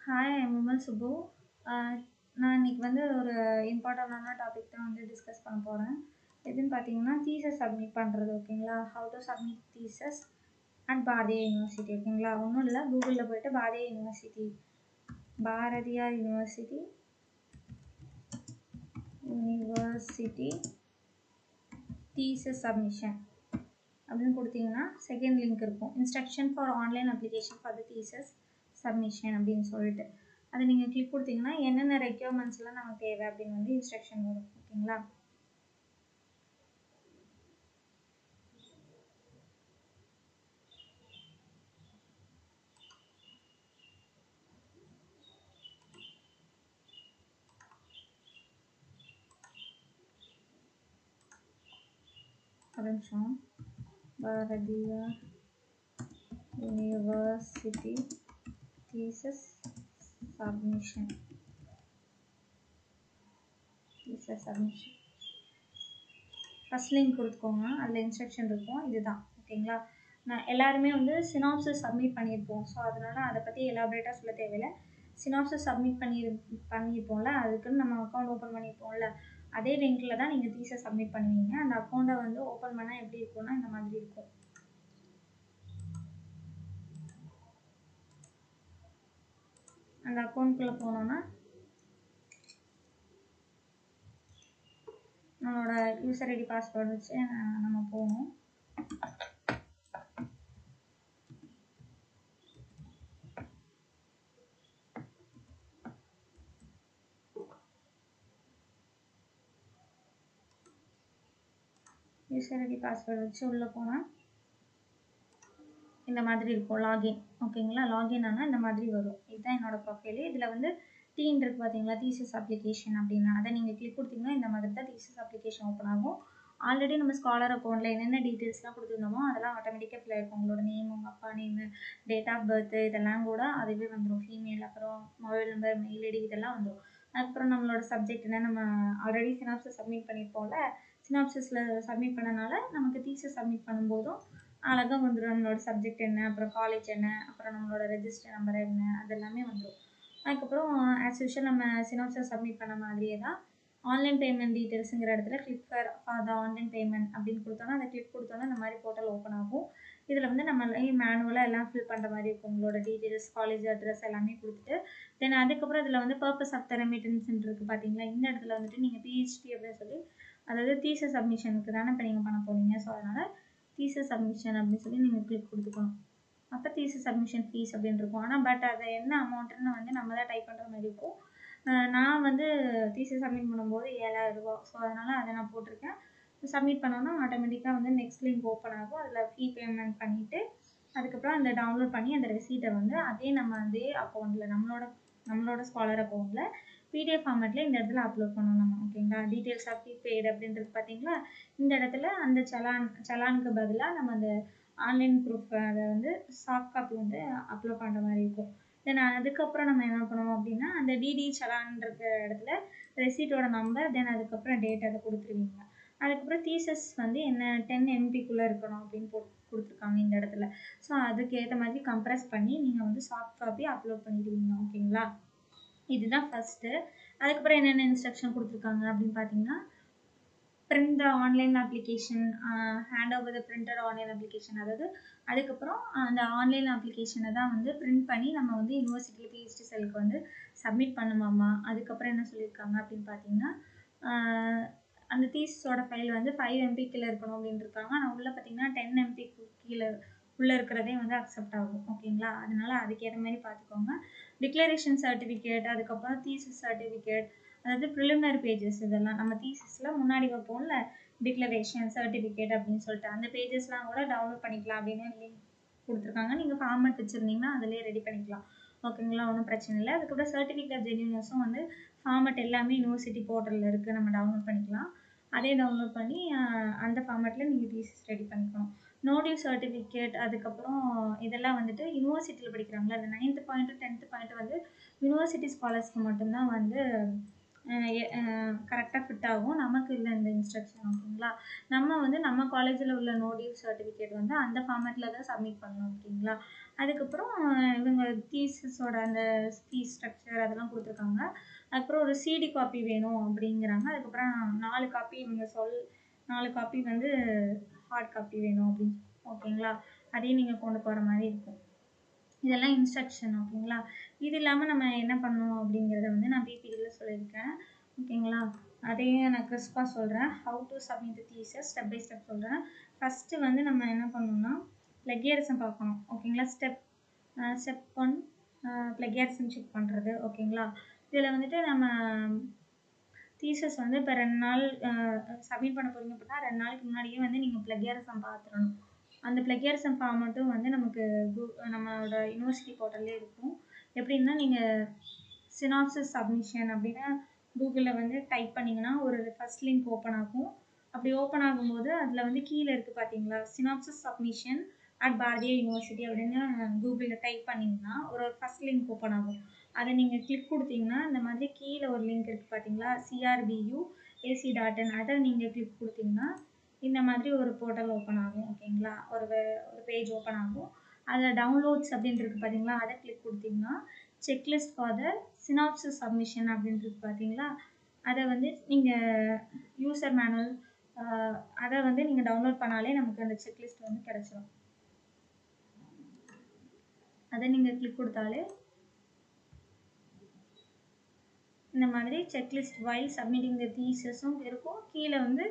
Hi, I'm Vimal Subbu. நான் இன்னைக்கு வந்து ஒரு இம்பார்ட்டண்டான டாபிக் தான் வந்து டிஸ்கஸ் பண்ண போகிறேன். எதுன்னு பார்த்தீங்கன்னா தீசஸ் சப்மிட் பண்ணுறது ஓகேங்களா. How to submit thesis at Bharathiyar university ஓகேங்களா. ஒன்றும் இல்லை, கூகுளில் போய்ட்டு பாரதியார் யூனிவர்சிட்டி தீசஸ் சப்மிஷன் அப்படின்னு கொடுத்தீங்கன்னா செகண்ட் லிங்க் இருக்கும். Instruction for online application for the thesis submission அப்படின்னு சொல்லிட்டு அதை நீங்கள் கிளிக் கொடுத்தீங்கன்னா என்னென்ன ரெக்யர்மெண்ட்ஸ்லாம் நமக்கு தேவை அப்படின்னு வந்து இன்ஸ்ட்ரக்ஷன் வரும் ஓகேங்களா. ஒரு நிமிஷம். Bharathiyar university thesis submission first link கொடுத்துக்கோங்க. அதில் இன்ஸ்ட்ரக்ஷன் இருக்கும். இதுதான் ஓகேங்களா. நான் எல்லாருமே வந்து சினாப்சிஸ் சப்மிட் பண்ணியிருப்போம். ஸோ அதனால் அதை பற்றி எலாபரேட்டாக சொல்ல தேவையில்லை. சினாப்சிஸ் சப்மிட் பண்ணியிருப்போம்ல, அதுக்குன்னு நம்ம அக்கௌண்ட் ஓப்பன் பண்ணியிருப்போம்ல, அதே லிங்க்கில் தான் நீங்கள் தீசஸ் சப்மிட் பண்ணுவீங்க. அந்த அக்கௌண்ட்டை வந்து ஓப்பன் பண்ணால் எப்படி இருக்கும்னா இந்த மாதிரி இருக்கும். அந்த அக்கௌண்ட்குள்ளே போனோன்னா நம்மளோட யூசர் ஐடி பாஸ்வேர்டு வச்சு நம்ம போகணும். யூசர் ஐடி பாஸ்வேர்டு வச்சு உள்ளே போனால் இந்த மாதிரி இருக்கும் லாகின் ஓகேங்களா. லாகின் ஆனால் இந்த மாதிரி வரும். இதுதான் என்னோட ப்ரொஃபைலு. இதில் வந்து டீன் இருக்குது பார்த்தீங்களா, தீசஸ் அப்ளிகேஷன் அப்படின்னா அதை நீங்கள் கிளிக் கொடுத்தீங்கன்னா இந்த மாதிரி தான் தீசஸ் அப்ளிகேஷன் ஓப்பன் ஆகும். ஆல்ரெடி நம்ம ஸ்காலர் அக்கௌண்ட்டில் என்னென்ன டீட்டெயில்ஸ்லாம் கொடுத்துருந்தோமோ அதெல்லாம் ஆட்டோமேட்டிக்காக ஃபில் ஆகிருக்கும். உங்களோட நேம், உங்கள் அப்பா நேமு, டேட் ஆஃப் பர்த்து இதெல்லாம் கூட அதுவே வந்துடும். ஃபீமேல், அப்புறம் மொபைல் நம்பர், மெயில் ஐடி இதெல்லாம் வந்துடும். அதுக்கப்புறம் நம்மளோட சப்ஜெக்ட் என்ன, நம்ம ஆல்ரெடி சினாப்சிஸ் சப்மிட் பண்ணியிருப்போம்ல, சினாப்சிஸில் சப்மிட் பண்ணனால நமக்கு தீசஸ் சப்மிட் பண்ணும்போதும் அழகாக வந்துடும். நம்மளோட சப்ஜெக்ட் என்ன, அப்புறம் காலேஜ் என்ன, அப்புறம் நம்மளோட ரெஜிஸ்டர் நம்பர் என்ன, அது எல்லாமே வந்துடும். அதுக்கப்புறம் ஆஸ் யூஷுவல் நம்ம சினாப்சிஸ் சப்மிட் பண்ண மாதிரியே தான் ஆன்லைன் பேமெண்ட் டீட்டெயில்ஸுங்கிற இடத்துல click for the online payment அப்படின்னு கொடுத்தோன்னா அதை கிளிக் கொடுத்தோன்னா இந்த மாதிரி போர்ட்டல் ஓப்பன் ஆகும். இதில் வந்து நம்ம மேனுவலாக எல்லாம் ஃபில் பண்ணுற மாதிரி இருக்கும். உங்களோட டீட்டெயில்ஸ், காலேஜ் அட்ரஸ் எல்லாமே கொடுத்துட்டு தென் அதுக்கப்புறம் இதில் வந்து பர்பஸ் ஆஃப் த ரெமிட்டன்ஸ் இருக்குது பார்த்தீங்களா. இந்த இடத்துல வந்துட்டு நீங்கள் பிஹெச்டி அப்படின்னு சொல்லி, அதாவது தீசஸ் சப்மிஷனுக்கு தானே இப்போ நீங்கள் பண்ண போகிறீங்க. ஸோ அதனால் தீசஸ் சப்மிஷன் அப்படின்னு சொல்லி நீங்கள் கிளிக் கொடுத்துக்கணும். அப்போ தீசஸ் சப்மிஷன் ஃபீஸ் அப்படின்னு இருக்கும். ஆனால் பட் அதை என்ன அமௌண்ட்டுன்னு வந்து நம்ம தான் டைப் பண்ணுற மாதிரி இருக்கும். நான் வந்து தீசஸ் சப்மிட் பண்ணும்போது 7000 ரூபா. ஸோ அதனால் அதை நான் போட்டிருக்கேன். சப்மிட் பண்ணோன்னா ஆட்டோமேட்டிக்காக வந்து நெக்ஸ்ட் லிங்க் ஓப்பன் ஆகும். அதில் ஃபீ பேமெண்ட் பண்ணிவிட்டு அதுக்கப்புறம் அந்த டவுன்லோட் பண்ணி அந்த ரெசீட்டை வந்து அதே அக்கௌண்ட்டில் நம்மளோட ஸ்காலர் அக்கௌண்ட்டில் பிடிஎஃப் ஃபார்மேட்டில் இந்த இடத்துல அப்லோட் பண்ணணும் நம்ம ஓகேங்களா. டீட்டெயில்ஸ் ஆஃப் ஃபீ பெய்டு அப்படின்றது பார்த்தீங்களா. இந்த இடத்துல அந்த சலானுக்கு பதிலாக நம்ம அந்த ஆன்லைன் ப்ரூஃப் அதை வந்து சாஃப்ட் காப்பி வந்து அப்லோட் பண்ணுற மாதிரி இருக்கும். தென் அதுக்கப்புறம் நம்ம என்ன பண்ணுவோம் அப்படின்னா அந்த டிடி சலான் இருக்கிற இடத்துல ரெசீட்டோட நம்பர், தென் அதுக்கப்புறம் டேட் அதை கொடுத்துருவீங்க. அதுக்கப்புறம் தீசஸ் வந்து என்ன 10 MBக்குள்ளே இருக்கணும் அப்படின்னு கொடுத்துருக்காங்க இந்த இடத்துல. ஸோ அதுக்கு ஏற்ற மாதிரி கம்ப்ரெஸ் பண்ணி நீங்கள் வந்து சாஃப்ட் காப்பி அப்லோட் பண்ணிடுவீங்க ஓகேங்களா. இதுதான் ஃபஸ்ட்டு. அதுக்கப்புறம் என்னென்ன இன்ஸ்ட்ரக்ஷன் கொடுத்துருக்காங்க அப்படின்னு பார்த்தீங்கன்னா, print the online application, hand over the printed online application. அதாவது அதுக்கப்புறம் அந்த ஆன்லைன் அப்ளிகேஷனை தான் வந்து பிரிண்ட் பண்ணி நம்ம வந்து யூனிவர்சிட்டியில் பிஹெச்டி செல்லுக்கு வந்து சப்மிட் பண்ணுமாமா. அதுக்கப்புறம் என்ன சொல்லியிருக்காங்க அப்படின்னு பார்த்தீங்கன்னா, அந்த தீஸோட ஃபைல் வந்து 5 MB கீழே இருக்கணும் அப்படின்னு இருக்காங்க. ஆனால் உள்ளே பார்த்தீங்கன்னா 10 MB கீழே உள்ளே இருக்கிறதே வந்து அக்செப்ட் ஆகும் ஓகேங்களா. அதனால அதுக்கேற்ற மாதிரி பார்த்துக்கோங்க. டிக்ளரேஷன் சர்டிஃபிகேட், அதுக்கப்புறம் தீசஸ் சர்டிஃபிகேட், அதாவது ப்ரிலிமினரி பேஜஸ், இதெல்லாம் நம்ம தீசஸில் முன்னாடி வைப்போம்ல டிக்ளரேஷன் சர்டிஃபிகேட் அப்படின்னு சொல்லிட்டு அந்த பேஜஸ்லாம் கூட டவுன்லோட் பண்ணிக்கலாம் அப்படின்னு லிங்க் கொடுத்துருக்காங்க. நீங்கள் ஃபார்மேட் வச்சுருந்தீங்கன்னா அதிலே ரெடி பண்ணிக்கலாம் ஓகேங்களா. ஒன்றும் பிரச்சனை இல்லை. அதுக்கப்புறம் சர்டிஃபிகேட் ஜென்யூனஸும் வந்து ஃபார்மேட் எல்லாமே யூனிவர்சிட்டி போர்ட்டலில் இருக்குது, நம்ம டவுன்லோட் பண்ணிக்கலாம். அதே டவுன்லோட் பண்ணி அந்த ஃபார்மேட்டில் நீங்கள் தீசஸ் ரெடி பண்ணிக்கணும். நோடிவ் சர்டிஃபிகேட், அதுக்கப்புறம் இதெல்லாம் வந்துட்டு யூனிவர்சிட்டியில் படிக்கிறாங்களா அந்த 9th பாயிண்ட்டு 10th பாயிண்ட்டு வந்து யூனிவர்சிட்டி ஸ்காலர்ஸ்க்கு மட்டும்தான் வந்து கரெக்டாக ஃபிட் ஆகும். நமக்கு இல்லை இந்த இன்ஸ்ட்ரக்ஷன் ஓகேங்களா. நம்ம வந்து நம்ம காலேஜில் உள்ள நோடிவ் சர்டிஃபிகேட் வந்து அந்த ஃபார்மேட்டில் தான் சப்மிட் பண்ணணும் ஓகேங்களா. அதுக்கப்புறம் இவங்க தீசிஸோட அந்த ஃபீஸ் ஸ்ட்ரக்சர் அதெல்லாம் கொடுத்துருக்காங்க. அதுக்கப்புறம் ஒரு சிடி காப்பி வேணும் அப்படிங்கிறாங்க. அதுக்கப்புறம் 4 காப்பி இவங்க 4 காப்பி வந்து ஹார்ட் காப்பி வேணும் அப்படின்னு. ஓகேங்களா? அதையும் நீங்கள் கொண்டு போகிற மாதிரி இருக்கும். இதெல்லாம் இன்ஸ்ட்ரக்ஷன். ஓகேங்களா? இது இல்லாமல் நம்ம என்ன பண்ணணும் அப்படிங்கிறத வந்து நான் பிபிடியில் சொல்லியிருக்கேன். ஓகேங்களா? அதையும் நான் கிறிஸ்பாக சொல்கிறேன். How to submit the thesis step by step சொல்கிறேன். ஃபஸ்ட்டு வந்து நம்ம என்ன பண்ணணும்னா பிளகியரிசம் பார்க்கணும். ஓகேங்களா? ஸ்டெப் 1 பிளகியரிசம் செக் பண்ணுறது. ஓகேங்களா? இதில் வந்துட்டு நம்ம தீசஸ் வந்து இப்போ 2 நாள் சப்மிட் பண்ண போகிறீங்க அப்படின்னா 2 நாளைக்கு முன்னாடியே வந்து நீங்கள் பிளகியரிசம் பார்த்துடணும். அந்த பிளகியரிசம் ஃபார்ம் மட்டும் வந்து நமக்கு நம்மளோட யூனிவர்சிட்டி போர்ட்டல்லே இருக்கும். எப்படின்னா நீங்கள் சினாப்சிஸ் சப்மிஷன் அப்படின்னு கூகுளில் வந்து டைப் பண்ணிங்கன்னா ஒரு ஃபர்ஸ்ட் லிங்க் ஓப்பன் ஆகும். அப்படி ஓப்பன் ஆகும்போது அதில் வந்து கீழே இருக்குது பார்த்தீங்களா, synopsis submission at Bharatiya university அப்படின்னு கூகுளில் டைப் பண்ணிங்கன்னா ஒரு ஃபர்ஸ்ட் லிங்க் ஓப்பன் ஆகும். அதை நீங்கள் கிளிக் கொடுத்தீங்கன்னா இந்த மாதிரி கீழே ஒரு லிங்க் இருக்குது பார்த்தீங்களா, CRBU.ac.in, அதை நீங்கள் கிளிக் கொடுத்தீங்கன்னா இந்த மாதிரி ஒரு போர்ட்டல் ஓப்பன் ஆகும். ஓகேங்களா? ஒரு பேஜ் ஓப்பன் ஆகும். அதில் டவுன்லோட்ஸ் அப்படின்ட்டு இருக்குது பார்த்தீங்களா, அதை கிளிக் கொடுத்தீங்கன்னா checklist for the synopsis submission அப்படின்றது பார்த்தீங்களா, அதை வந்து நீங்கள் யூசர் மேனுவல் அதை வந்து நீங்கள் டவுன்லோட் பண்ணாலே நமக்கு அந்த செக்லிஸ்ட் வந்து கிடச்சிடும். அதை நீங்கள் கிளிக் கொடுத்தாலே இந்த மாதிரி செக்லிஸ்ட் வைல் சப்மிட்டிங் த தீசஸும் இருக்கும், கீழே வந்து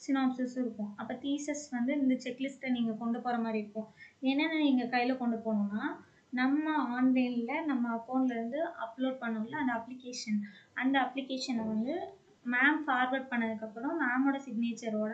சினாப்சிஸும் இருக்கும். அப்போ தீசஸ் வந்து இந்த செக்லிஸ்ட்டை நீங்கள் கொண்டு போகிற மாதிரி இருக்கும். என்னென்ன நீங்கள் கையில் கொண்டு போகணுன்னா, நம்ம ஆன்லைனில் நம்ம அக்கௌண்ட்லேருந்து அப்லோட் பண்ணோம்ல அந்த அப்ளிகேஷனை வந்து மேம் ஃபார்வர்ட் பண்ணதுக்கப்புறம் மேமோட சிக்னேச்சரோட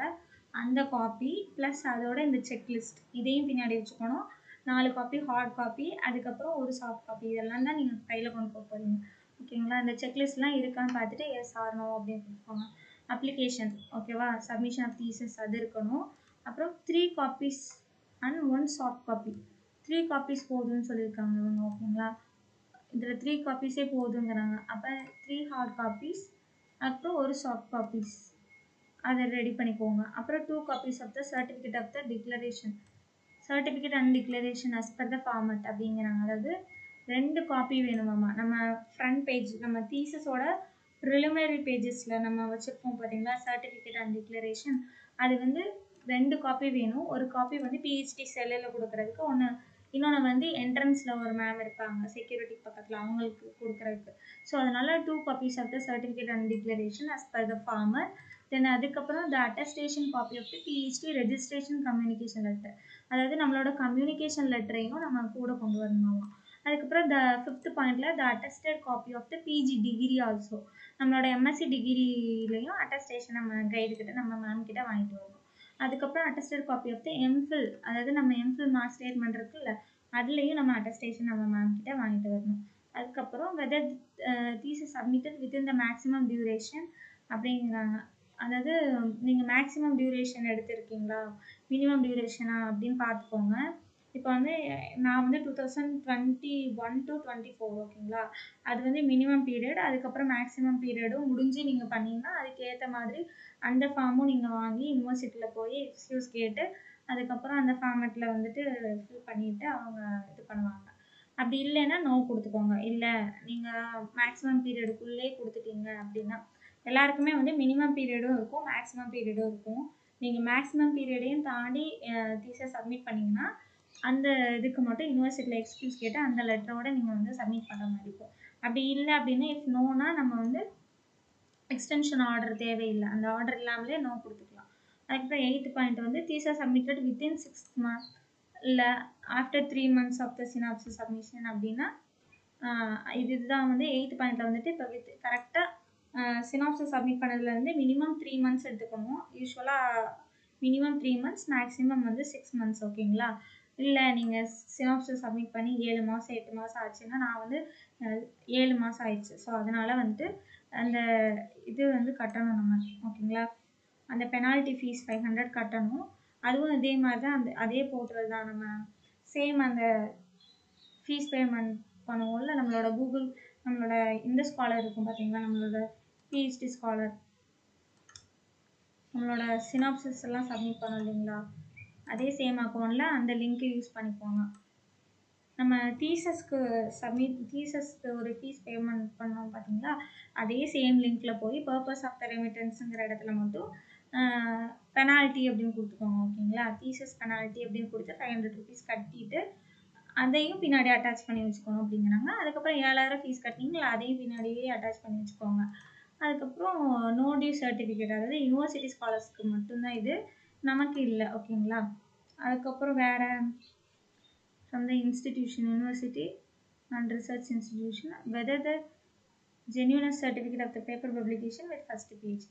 அந்த காப்பி ப்ளஸ் அதோட இந்த செக்லிஸ்ட் இதையும் பின்னாடி வச்சுக்கணும். 4 காப்பி ஹார்ட் காப்பி, அதுக்கப்புறம் ஒரு சாஃப்ட் காப்பி, இதெல்லாம் தான் நீங்கள் கையில் கொண்டு போக போகிறீங்க. ஓகேங்களா? இந்த செக்லிஸ்ட்லாம் இருக்கான்னு பார்த்துட்டு எஸ் ஆர் நோ அப்படின்னு கொடுத்துக்கோங்க. அப்ளிகேஷன் ஓகேவா, சப்மிஷன் ஆஃப் தீசஸ் அது இருக்கணும். அப்புறம் 3 copies and 1 soft copy. 3 copies போதும்னு சொல்லியிருக்காங்க இவங்க. ஓகேங்களா? இதில் 3 காப்பீஸே போதுங்கிறாங்க. அப்போ 3 ஹார்ட் காப்பீஸ் அப்புறம் ஒரு சாஃப்ட் காப்பீஸ் அதை ரெடி பண்ணிக்கோங்க. அப்புறம் 2 copies of the certificate of the declaration, certificate and declaration as per the format அப்படிங்கிறாங்க. அதாவது 2 காப்பி வேணுமாம்மா. நம்ம ஃப்ரண்ட் பேஜ் நம்ம தீசஸோட ப்ரிலிமினரி பேஜஸில் நம்ம வச்சுருப்போம் பார்த்தீங்களா சர்டிஃபிகேட் அண்ட் டிக்ளரேஷன், அது வந்து 2 காப்பி வேணும். ஒரு காப்பி வந்து பிஹெச்டி செல்லில் கொடுக்குறதுக்கு, இன்னொன்று வந்து என்ட்ரன்ஸில் ஒரு மேம் இருப்பாங்க செக்யூரிட்டி பக்கத்தில், அவங்களுக்கு கொடுக்குறதுக்கு. ஸோ அதனால் 2 copies of the certificate and declaration as per the former. Then அதுக்கப்புறம் the attestation copy of the PhD registration communication letter, அதாவது நம்மளோட கம்யூனிகேஷன் லெட்டரையும் நம்ம கூட கொண்டு வரணுமாம். அதுக்கப்புறம் த 5th பாயிண்டில் the attested copy of the PG degree also, நம்மளோட MSc டிகிரிலையும் அட்டஸ்டேஷன் நம்ம கைடுக்கிட்ட நம்ம மேம் கிட்ட வாங்கிட்டு வரணும். அதுக்கப்புறம் attested copy of the MPhil, அதாவது நம்ம எம்ஃபில் மார்க் ஸ்டேட்மெண்ட் இருக்குல்ல, அதுலேயும் நம்ம அட்டஸ்டேஷன் நம்ம மேம் கிட்ட வாங்கிட்டு வரணும். அதுக்கப்புறம் whether thesis submitted within the maximum duration அப்படிங்கிறாங்க. அதாவது நீங்கள் மேக்ஸிமம் டியூரேஷன் எடுத்திருக்கீங்களா மினிமம் டியூரேஷனா அப்படின்னு பார்த்துக்கோங்க. இப்போ வந்து நான் வந்து 2021 to 24 ஓகேங்களா, அது வந்து மினிமம் பீரியட், அதுக்கப்புறம் மேக்ஸிமம் பீரியடும் முடிஞ்சு நீங்கள் பண்ணிங்கன்னா அதுக்கேற்ற மாதிரி அந்த ஃபார்மும் நீங்கள் வாங்கி யூனிவர்சிட்டியில் போய் எக்ஸ்கியூஸ் கேட்டு அதுக்கப்புறம் அந்த ஃபார்மேட்டில் வந்துட்டு ஃபில் பண்ணிவிட்டு அவங்க இது பண்ணுவாங்க. அப்படி இல்லைன்னா நோ கொடுத்துக்கோங்க. இல்லை நீங்கள் மேக்ஸிமம் பீரியடுக்குள்ளே கொடுத்துட்டீங்க அப்படின்னா, எல்லாருக்குமே வந்து மினிமம் பீரியடும் இருக்கும் மேக்ஸிமம் பீரியடும் இருக்கும். நீங்கள் மேக்ஸிமம் பீரியடையும் தாண்டி தீசஸ் சப்மிட் பண்ணிங்கன்னா அந்த இதுக்கு மட்டும் யூனிவர்சிட்டியில் எக்ஸ்கியூஸ் கேட்டு அந்த லெட்டரோட நீங்கள் வந்து சப்மிட் பண்ணுற மாதிரி இருக்கும். அப்படி இல்லை அப்படின்னா இஃப் நோனா நம்ம வந்து எக்ஸ்டென்ஷன் ஆர்டர் தேவையில்லை, அந்த ஆர்டர் இல்லாமலே நோ கொடுத்துக்கலாம். அதுக்கப்புறம் 8th பாயிண்ட் வந்து தீசஸ் சப்மிட்டட் வித்தின் 6 months இல்லை after 3 months of the synopsis submission அப்படின்னா இதுதான் வந்து 8th பாயிண்ட்டில் வந்துட்டு இப்போ கரெக்டாக சினாப்சிஸ் சப்மிட் பண்ணதுலேருந்து மினிமம் 3 months எடுத்துக்கணும். யூஸ்வலாக மினிமம் 3 months, மேக்ஸிமம் வந்து 6 months. ஓகேங்களா? இல்லை நீங்கள் சினாப்சிஸ் சப்மிட் பண்ணி 7 மாதம் 8 மாதம் ஆச்சுன்னா, நான் வந்து 7 மாதம் ஆயிடுச்சு. ஸோ அதனால் வந்துட்டு அந்த இது வந்து கட்டணும் நம்ம. ஓகேங்களா? அந்த பெனால்ட்டி ஃபீஸ் 500 கட்டணும். அதுவும் இதே மாதிரி தான், அதே போர்ட்டல் தான். நம்ம சேம் அந்த ஃபீஸ் பேமெண்ட் பண்ணுவோம்ல, நம்மளோட கூகுள் நம்மளோட இந்த ஸ்காலர் இருக்கும் பார்த்தீங்களா, நம்மளோட பிஹெச்டி ஸ்காலர், நம்மளோட சினாப்சிஸ் எல்லாம் சப்மிட் பண்ணோம் இல்லைங்களா, அதே சேம் அக்கௌண்ட்டில் அந்த லிங்க்கை யூஸ் பண்ணிக்கோங்க. நம்ம தீசஸ்க்கு ஒரு ஃபீஸ் பேமெண்ட் பண்ணோம் பார்த்தீங்களா, அதே சேம் லிங்க்ல போய் பர்பஸ் ஆஃப் த ரெமிட்டன்ஸுங்கிற இடத்துல மட்டும் பெனால்ட்டி அப்படின்னு கொடுத்துக்கோங்க. ஓகேங்களா, தீசஸ் பெனால்ட்டி அப்படின்னு கொடுத்து 500 rupees கட்டிட்டு அதையும் பின்னாடி அட்டாச் பண்ணி வச்சுக்கணும் அப்படிங்கிறாங்க. அதுக்கப்புறம் 7000 ஃபீஸ் கட்டினீங்களா, அதையும் பின்னாடியே அட்டாச் பண்ணி வச்சுக்கோங்க. அதுக்கப்புறம் நோ டியூ சர்டிஃபிகேட், அதாவது யூனிவர்சிட்டி ஸ்காலர்ஸ்க்கு மட்டும்தான் இது, நமக்கு இல்லை. ஓகேங்களா, அதுக்கப்புறம் வேற from the institution, university and research institution, whether the genuineness certificate of the paper publication with first page.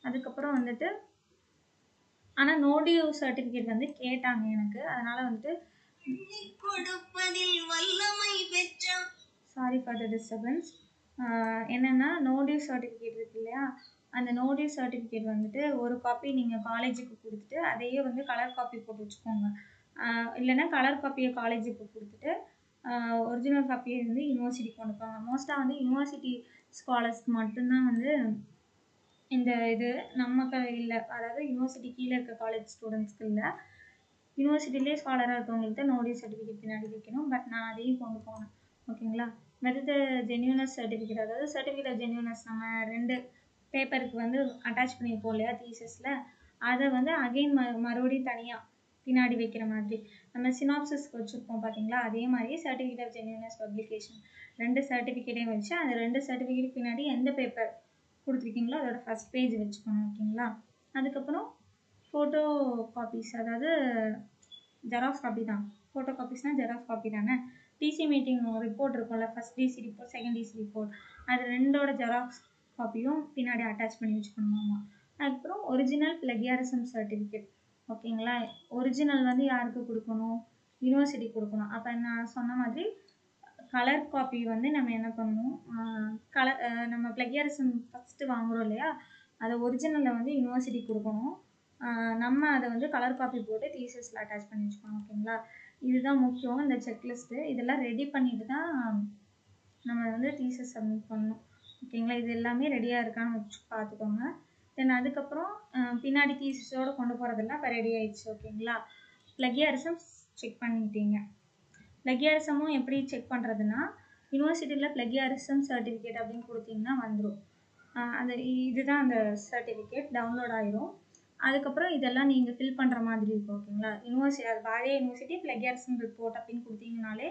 அதுக்கப்புறம் வந்துட்டு ஆனால் நோ டியூ சர்டிஃபிகேட் வந்து கேட்டாங்க எனக்கு, அதனால வந்துட்டு சாரி ஃபார் த டிஸ்டர்பன்ஸ். என்னென்னா நோ டியூ சர்டிஃபிகேட் இருக்கு இல்லையா, அந்த நோ டியூ சர்டிஃபிகேட் வந்துட்டு ஒரு காப்பி நீங்கள் காலேஜுக்கு கொடுத்துட்டு அதையே வந்து கலர் காப்பி போட்டு வச்சுக்கோங்க. இல்லைன்னா கலர் காப்பியை காலேஜுக்கு கொடுத்துட்டு ஒரிஜினல் காப்பியை வந்து யூனிவர்சிட்டி கொண்டு போவாங்க. மோஸ்ட்டாக வந்து யூனிவர்சிட்டி ஸ்காலர்ஸ்க்கு மட்டும்தான் வந்து இந்த இது, நமக்கு இல்லை. அதாவது யூனிவர்சிட்டி கீழே இருக்க காலேஜ் ஸ்டூடெண்ட்ஸ்க்கு இல்லை, யூனிவர்சிட்டிலே ஸ்காலராக இருக்கவங்களுக்கு தான் நோ டியூ சர்டிஃபிகேட் பின்னாடி வைக்கணும். பட் நான் அதையும் கொண்டு போனேன். ஓகேங்களா, வெதர் ஜென்யூனஸ் சர்டிஃபிகேட், அதாவது சர்டிஃபிகேட் ஆஃப் ஜென்யூனஸ் நம்ம 2 பேப்பருக்கு வந்து அட்டாச் பண்ணியிருப்போம் இல்லையா தீசஸில், அதை வந்து அகெயின் மறுபடியும் தனியாக பின்னாடி வைக்கிற மாதிரி நம்ம சினாப்சிஸ்க்கு வச்சுருப்போம் பார்த்தீங்களா, அதே மாதிரி சர்டிஃபிகேட் ஆஃப் ஜென்யூனஸ் பப்ளிகேஷன் 2 சர்டிஃபிகேட்டையும் வச்சு அந்த 2 சர்டிஃபிகேட் பின்னாடி எந்த பேப்பர் கொடுத்துருக்கீங்களோ அதோட ஃபஸ்ட் பேஜ் வச்சுக்கணும். ஓகேங்களா, அதுக்கப்புறம் ஃபோட்டோ காப்பீஸ், அதாவது ஜெராக்ஸ் காப்பி தான். ஃபோட்டோ காப்பீஸ்னால் ஜெராக்ஸ் காப்பி தானே. டிசி மீட்டிங் ரிப்போர்ட் இருக்கும்ல, first DC report, second DC report, அது 2ஓட ஜெராக்ஸ் காப்பியும் பின்னாடி அட்டாச் பண்ணி வச்சுக்கணுமாமா. அதுக்கப்புறம் ஒரிஜினல் பிளகியாரிசம் சர்டிஃபிகேட். ஓகேங்களா, ஒரிஜினல் வந்து யாருக்கு கொடுக்கணும், யூனிவர்சிட்டி கொடுக்கணும். அப்போ நான் சொன்ன மாதிரி கலர் காப்பி வந்து நம்ம என்ன பண்ணணும், நம்ம பிளகியாரிசம் ஃபஸ்ட்டு வாங்குகிறோம் இல்லையா, அதை ஒரிஜினலில் வந்து யூனிவர்சிட்டி கொடுக்கணும். நம்ம அதை வந்து கலர் காப்பி போட்டு தீசஸில் அட்டாச் பண்ணி வச்சுக்கணும். ஓகேங்களா, இதுதான் முக்கியம் இந்த செக்லிஸ்ட்டு. இதெல்லாம் ரெடி பண்ணிட்டு தான் நம்ம வந்து தீசஸ் சப்மிட் பண்ணணும். ஓகேங்களா, இது எல்லாமே ரெடியாக இருக்கான்னு வச்சு பார்த்துக்கோங்க. தென் அதுக்கப்புறம் பின்னாடி தீசஸோடு கொண்டு போகிறதெல்லாம் இப்போ ரெடி ஆயிடுச்சு. ஓகேங்களா, பிளகியாரிசம் செக் பண்ணிட்டீங்க. பிளகியாரிசமும் எப்படி செக் பண்ணுறதுன்னா, யூனிவர்சிட்டியில் பிளகியாரிசம் சர்டிஃபிகேட் அப்படின்னு கொடுத்தீங்கன்னா வந்துடும். அந்த இதுதான் அந்த சர்டிஃபிகேட் டவுன்லோட் ஆயிரும். அதுக்கப்புறம் இதெல்லாம் நீங்கள் ஃபில் பண்ணுற மாதிரி இருக்கும். ஓகேங்களா, அது பாரதிய யூனிவர்சிட்டி பிளகியாரிசம் ரிப்போர்ட் அப்படின்னு கொடுத்தீங்கனாலே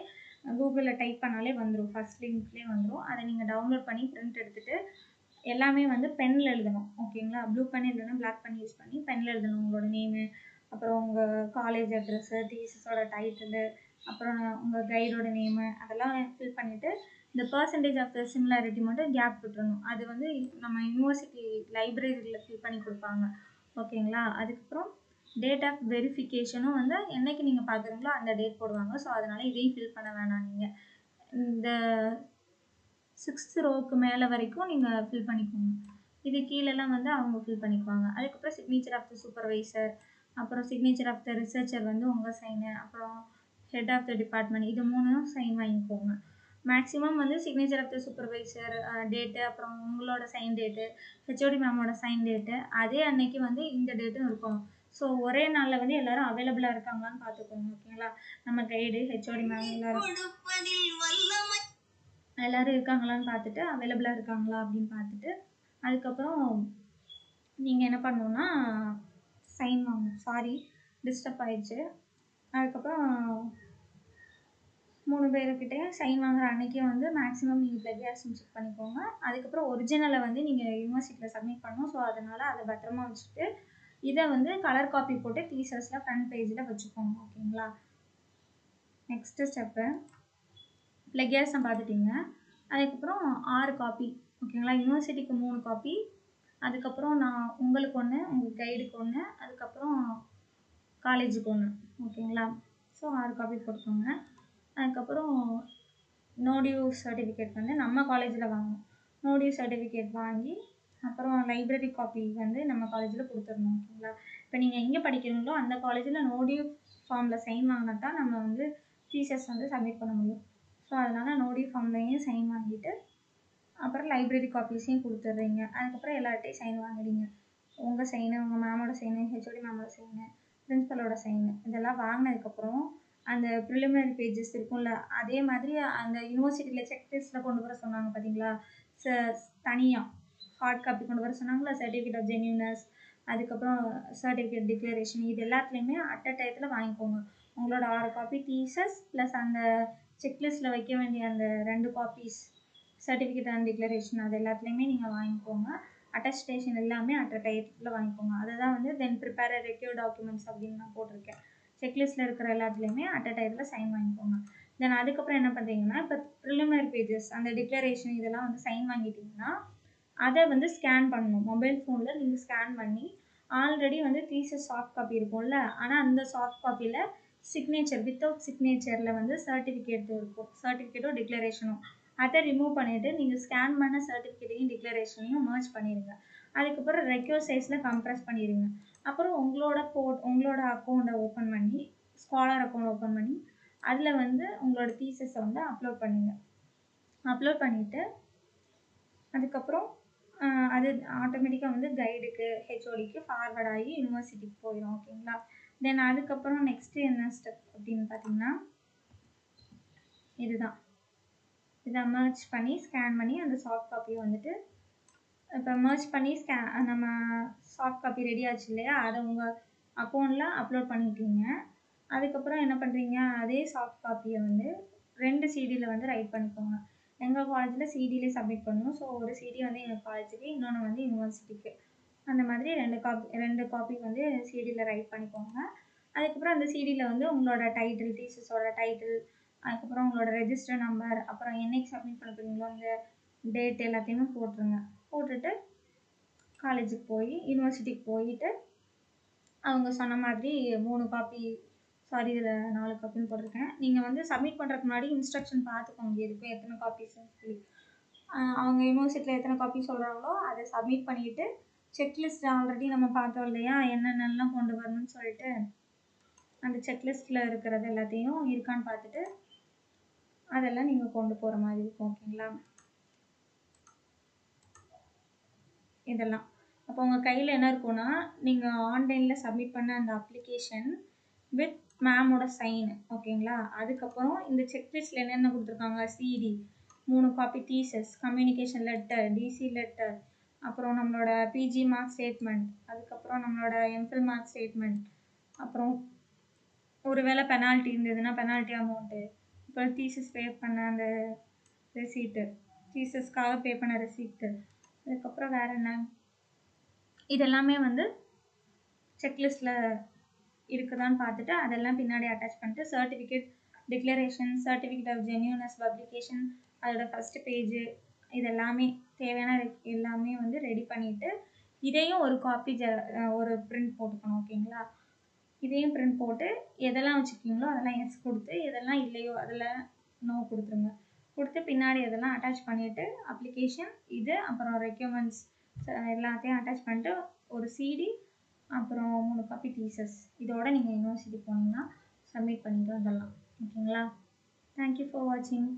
கூகுளில் டைப் பண்ணாலே வந்துடும், ஃபஸ்ட் லிங்க்லேயே வந்துடும். அதை நீங்கள் டவுன்லோட் பண்ணி பிரிண்ட் எடுத்துகிட்டு எல்லாமே வந்து பெனில் எழுதணும். ஓகேங்களா, ப்ளூ பென் இல்லைன்னா பிளாக் பென் யூஸ் பண்ணி பெனில் எழுதணும். உங்களோட நேமு, அப்புறம் உங்கள் காலேஜ் அட்ரஸ்ஸு, தீசஸோட டைட்டிலு, அப்புறம் உங்கள் கைடோட நேமு, அதெல்லாம் ஃபில் பண்ணிவிட்டு இந்த பர்சன்டேஜ் ஆஃப் த சிமிலாரிட்டி மட்டும் கேப் விட்டுறணும். அது வந்து நம்ம யூனிவர்சிட்டி லைப்ரரியில் ஃபில் பண்ணி கொடுப்பாங்க. ஓகேங்களா, அதுக்கப்புறம் டேட் ஆஃப் வெரிஃபிகேஷனும் வந்து என்றைக்கு நீங்கள் பார்க்குறீங்களோ அந்த டேட் போடுவாங்க. ஸோ அதனால் இதையும் ஃபில் பண்ண வேணாம். நீங்கள் இந்த 6th ரோவுக்கு மேலே வரைக்கும் நீங்கள் ஃபில் பண்ணிக்கோங்க. இது கீழெல்லாம் வந்து அவங்க ஃபில் பண்ணிக்குவாங்க. அதுக்கப்புறம் சிக்னேச்சர் ஆஃப் த சூப்பர்வைசர், அப்புறம் சிக்னேச்சர் ஆஃப் த ரிசர்ச்சர் வந்து உங்கள் சைனு, அப்புறம் ஹெட் ஆஃப் த டிபார்ட்மெண்ட், இது 3ம் சைன் வாங்கிக்கோங்க. மேக்ஸிமம் வந்து signature of the supervisor date, அப்புறம் உங்களோட சைன் டேட்டு, ஹெச்ஓடி மேமோட சைன் டேட்டு, அதே அன்னைக்கு வந்து இந்த டேட்டும் இருக்கும். ஸோ ஒரே நாளில் வந்து எல்லோரும் அவைலபிளாக இருக்காங்களான்னு பார்த்துக்கோங்க. ஓகேங்களா, நம்ம கைடு, ஹெச்ஓடி மேம் எல்லோரும் இருக்காங்களான்னு பார்த்துட்டு அவைலபிளாக இருக்காங்களா அப்படின்னு பார்த்துட்டு அதுக்கப்புறம் நீங்கள் என்ன பண்ணணுன்னா சைன் வாங்கணும். சாரி, டிஸ்டர்ப் ஆயிடுச்சு. அதுக்கப்புறம் 3 பேருக்கிட்டையும் சைன் வாங்குற அன்றைக்கே வந்து மேக்ஸிமம் நீங்கள் பிளகியாரிசம் செக் பண்ணிக்கோங்க. அதுக்கப்புறம் ஒரிஜினலை வந்து நீங்கள் யூனிவர்சிட்டியில் சப்மிட் பண்ணணும். ஸோ அதனால் அதை பத்திரமா வச்சுட்டு இதை வந்து கலர் காப்பி போட்டு டீசர்ஸில் ஃப்ரண்ட் பேஜில் வச்சுக்கோங்க. ஓகேங்களா, நெக்ஸ்ட்டு ஸ்டெப்பு பிளகியாரிசம் பார்த்துட்டிங்க. அதுக்கப்புறம் 6 காப்பி. ஓகேங்களா, யூனிவர்சிட்டிக்கு 3 காப்பி, அதுக்கப்புறம் நான் உங்களுக்கு 1, உங்கள் கைடுக்கு 1, அதுக்கப்புறம் காலேஜுக்கு 1. ஓகேங்களா, ஸோ 6 காப்பி போட்டுக்கோங்க. அதுக்கப்புறம் நோ டியூ சர்டிஃபிகேட் வந்து நம்ம காலேஜில் வாங்கணும். நோ டியூ சர்டிஃபிகேட் வாங்கி அப்புறம் லைப்ரரி காப்பி வந்து நம்ம காலேஜில் கொடுத்துடணும். ஓகேங்களா, இப்போ நீங்கள் எங்கே படிக்கிறீங்களோ அந்த காலேஜில் நோ டியூ ஃபார்மில் சைன் வாங்கினா தான் நம்ம வந்து தீசஸ் வந்து சப்மிட் பண்ண முடியும். ஸோ அதனால் நோ டியூ ஃபார்ம்லையும் சைன் வாங்கிட்டு அப்புறம் லைப்ரரி காப்பீஸையும் கொடுத்துட்றீங்க. அதுக்கப்புறம் எல்லார்ட்டையும் சைன் வாங்கிடுங்க. உங்கள் சைனு, உங்கள் மேமோட சைனு, ஹெச்ஓடி மேமோட சைனு, பிரின்ஸிபலோட சைனு, இதெல்லாம் வாங்கினதுக்கப்புறம் அந்த ப்ரிலிமினரி பேஜஸ் இருக்கும்ல, அதே மாதிரி அந்த யூனிவர்சிட்டியில் செக்லிஸ்ட்டில் கொண்டு வர சொன்னாங்க பார்த்தீங்களா, தனியாக ஹார்ட் காப்பி கொண்டு வர சொன்னாங்களா, சர்டிஃபிகேட் ஆஃப் ஜென்யூனஸ், அதுக்கப்புறம் சர்டிஃபிகேட் டிக்ளரேஷன், இது எல்லாத்துலேயுமே அட் அ டயத்தில் வாங்கிக்கோங்க. உங்களோட 6 காப்பி தீசஸ் ப்ளஸ் அந்த செக்லிஸ்ட்டில் வைக்க வேண்டிய அந்த 2 காப்பீஸ் சர்டிஃபிகேட் அண்ட் டிக்ளரேஷன், அது எல்லாத்துலேயுமே நீங்கள் வாங்கிக்கோங்க. அட்டஸ்டேஷன் எல்லாமே அட் அ டயத்தில் வாங்கிக்கோங்க. அதுதான் வந்து தென் ப்ரிப்பேர் ரெக்யூர்ட் டாக்குமெண்ட்ஸ் அப்படின்னு நான் போட்டிருக்கேன். செக்லிஸ்ட்டில் இருக்கிற எல்லாத்துலேயுமே அட் அ டயத்தில் சைன் வாங்கிக்கோங்க. தென் அதுக்கப்புறம் என்ன பண்ணுறீங்கன்னா, இப்போ ப்ரிலிமினரி பேஜஸ் அந்த டிக்ளரேஷன் இதெல்லாம் வந்து சைன் வாங்கிட்டீங்கன்னா, அதை வந்து ஸ்கேன் பண்ணணும். மொபைல் ஃபோனில் நீங்கள் ஸ்கேன் பண்ணி ஆல்ரெடி வந்து தீசஸ் சாஃப்ட் காப்பி இருக்கும்ல, ஆனால் அந்த சாஃப்ட் காப்பியில் சிக்னேச்சர் வித்தவுட் சிக்னேச்சரில் வந்து சர்டிஃபிகேட் இருக்கும், சர்டிஃபிகேட்டோ டிக்ளரேஷனோ, அதை ரிமூவ் பண்ணிவிட்டு நீங்கள் ஸ்கேன் பண்ண சர்டிஃபிகேட்டையும் டிக்ளரேஷனையும் மர்ஜ் பண்ணிடுங்க. அதுக்கப்புறம் ரெக்யூர் சைஸில் கம்ப்ரஸ் பண்ணிடுங்க. அப்புறம் உங்களோட அக்கௌண்ட்டை ஓப்பன் பண்ணி ஸ்காலர் அக்கௌண்ட் ஓப்பன் பண்ணி அதில் வந்து உங்களோட தீசஸை வந்து அப்லோட் பண்ணுங்கள். அப்லோட் பண்ணிவிட்டு அதுக்கப்புறம் அது ஆட்டோமேட்டிக்காக வந்து கைடுக்கு ஹெச்ஓடிக்கு ஃபார்வர்ட் ஆகி யூனிவர்சிட்டிக்கு போயிடும். ஓகேங்களா. தென் அதுக்கப்புறம் நெக்ஸ்ட்டு என்ன ஸ்டெப் அப்படின்னு பார்த்தீங்கன்னா, இதுதான். இதை மர்ஜ் பண்ணி ஸ்கேன் பண்ணி அந்த சாஃப்ட் காப்பியை வந்துட்டு இப்போ மர்ஜ் பண்ணி நம்ம சாஃப்ட் காப்பி ரெடி ஆச்சு இல்லையா, அதை உங்கள் அக்கௌண்ட்டில் அப்லோட் பண்ணிட்டீங்க. அதுக்கப்புறம் என்ன பண்ணுறீங்க, அதே சாஃப்ட் காப்பியை வந்து 2 சிடியில் வந்து ரைட் பண்ணிக்கோங்க. எங்கள் காலேஜில் சிடியிலே சப்மிட் பண்ணணும். ஸோ ஒரு சிடி வந்து எங்கள் காலேஜுக்கு, இன்னொன்று வந்து யூனிவர்சிட்டிக்கு. அந்த மாதிரி 2 காப்பி வந்து சிடியில் ரைட் பண்ணிக்கோங்க. அதுக்கப்புறம் அந்த சிடியில் வந்து உங்களோட டைட்டில், தீசஸோட டைட்டில், அதுக்கப்புறம் உங்களோட ரெஜிஸ்டர் நம்பர், அப்புறம் என்னைக்கு சப்மிட் பண்ண போகிறீங்களோ அந்த டேட் எல்லாத்தையுமே போட்டுருங்க. போட்டுட்டு காலேஜுக்கு போய் யூனிவர்சிட்டிக்கு போயிட்டு அவங்க சொன்ன மாதிரி 3 காப்பி, சாரி இதில் 4 காப்பின்னு போட்டிருக்கேன். நீங்கள் வந்து சப்மிட் பண்ணுறதுக்கு முன்னாடி இன்ஸ்ட்ரக்ஷன் பார்த்துக்கோங்க இருக்கும் எத்தனை காப்பீஸ்ன்னு சொல்லி. அவங்க யூனிவர்சிட்டியில் எத்தனை காப்பி சொல்கிறாங்களோ அதை சப்மிட் பண்ணிவிட்டு செக்லிஸ்ட் ஆல்ரெடி நம்ம பார்த்தோம் இல்லையா, என்னென்னலாம் கொண்டு வரணும்னு சொல்லிட்டு அந்த செக்லிஸ்ட்டில் இருக்கிறது எல்லாத்தையும் இருக்கான்னு பார்த்துட்டு அதெல்லாம் நீங்கள் கொண்டு போகிற மாதிரி இருக்கும். ஓகேங்களா. இதெல்லாம் அப்போ உங்கள் கையில் என்ன இருக்குன்னா, நீங்கள் ஆன்லைனில் சப்மிட் பண்ண அந்த அப்ளிகேஷன் வித் மேமோட சைனு. ஓகேங்களா. அதுக்கப்புறம் இந்த செக்லிஸ்ட்டில் என்னென்ன கொடுத்துருக்காங்க, CD, 3 copy thesis, communication letter, DC letter, அப்புறம் நம்மளோட பிஜி மார்க் ஸ்டேட்மெண்ட், அதுக்கப்புறம் நம்மளோட எம்ஃபில் மார்க் ஸ்டேட்மெண்ட், அப்புறம் ஒரு வேளை பெனால்ட்டி இருந்ததுன்னா பெனால்ட்டி அமௌண்ட்டு, அப்புறம் தீசஸ் பே பண்ண அந்த ரெசீட்டு, தீசஸ்க்காக பே பண்ண ரெசீட்டு, அதுக்கப்புறம் வேறு என்ன, இதெல்லாமே வந்து செக்லிஸ்ட்டில் இருக்குதான்னு பார்த்துட்டு அதெல்லாம் பின்னாடி அட்டாச் பண்ணிட்டு certificate declaration, certificate of genuineness publication, அதோட ஃபஸ்ட்டு பேஜு, இதெல்லாமே தேவையான எல்லாமே வந்து ரெடி பண்ணிவிட்டு இதையும் ஒரு காப்பி ஒரு பிரிண்ட் போட்டுக்கணும். ஓகேங்களா. இதையும் பிரிண்ட் போட்டு எதெல்லாம் வச்சுருக்கீங்களோ அதெல்லாம் எஸ் கொடுத்து, எதெல்லாம் இல்லையோ அதில் நோ கொடுத்துருங்க. கொடுத்து பின்னாடி அதெல்லாம் அட்டாச் பண்ணிவிட்டு அப்ளிகேஷன் இது அப்புறம் ரெக்யூமெண்ட்ஸ் எல்லாத்தையும் அட்டாச் பண்ணிட்டு ஒரு சிடி அப்புறம் 3 காப்பி தீசஸ் இதோட நீங்கள் யூனிவர்சிட்டி போனீங்கன்னா சப்மிட் பண்ணிட்டு வந்துடலாம். ஓகேங்களா. தேங்க்யூ ஃபார் வாட்சிங்.